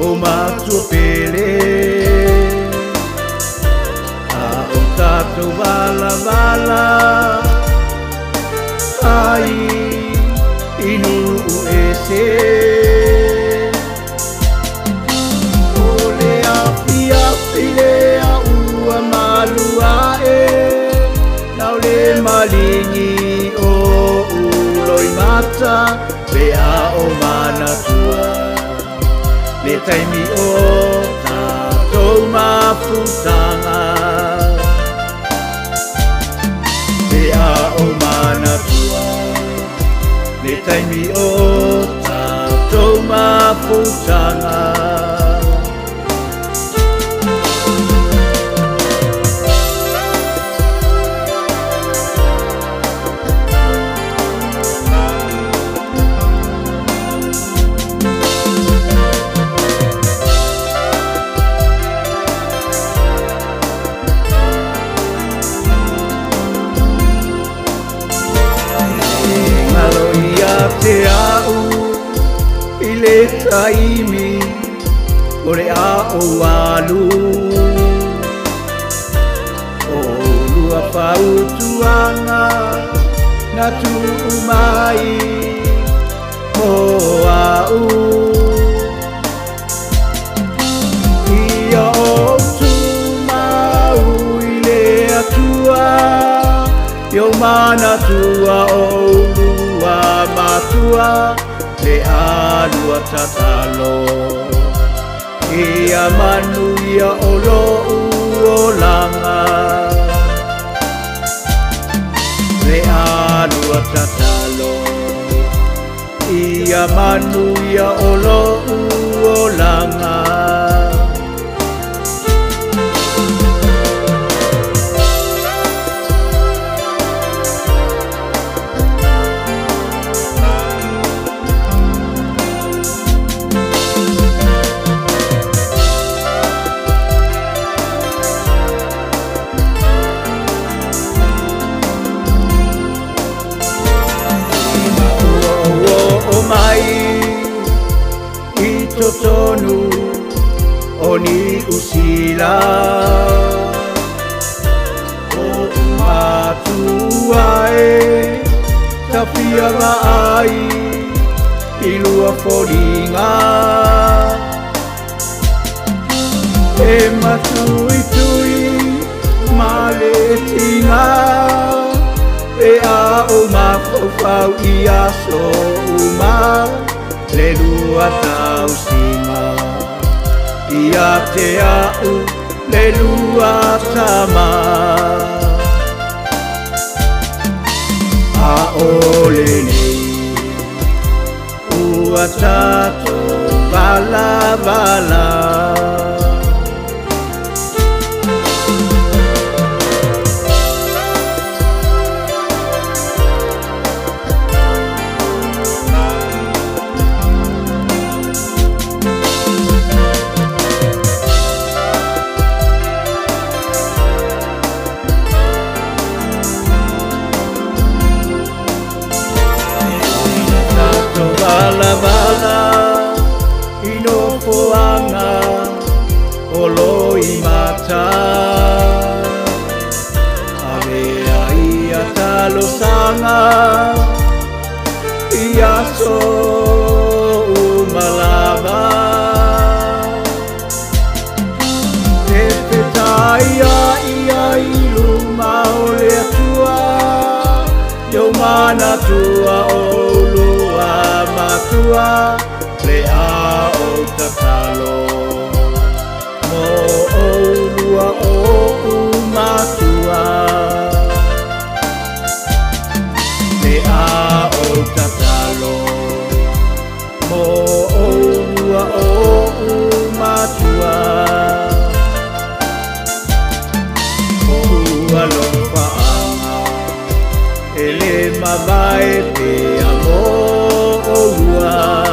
o mātua pele. A o tātou wala wala ai inu e se. O le api api lea ua malua e, nau le malingi o uloi mata pea o manatua. Le taimi o tātou maputanga pea o manatua. Le taimi o tātou maputanga. Te au i le taimi o le a o walu, o lua pautuanga na tu mai mo au. Ia o tu mau i le atua, yo mana tua o matua le alua tatalo. Ia manu ia olo uolanga le alua tatalo. Ia manu ia olo uolanga. Tonu oni usila o matua e tapia mai ilua folinga e matui tui maletinga e a o mafau ia so uma le lua tau sima ia te au le lua tama. A ole nei ua tato vala vala. Bala ino poanga oloi mata ave ia talo sanga ia so malava te petaia ia ilu maole atua yo mana tua olua matua le a o tatalo mo o lua o matua le a o tatalo mo o lua o matua o alofa ele mamae te amo o lua.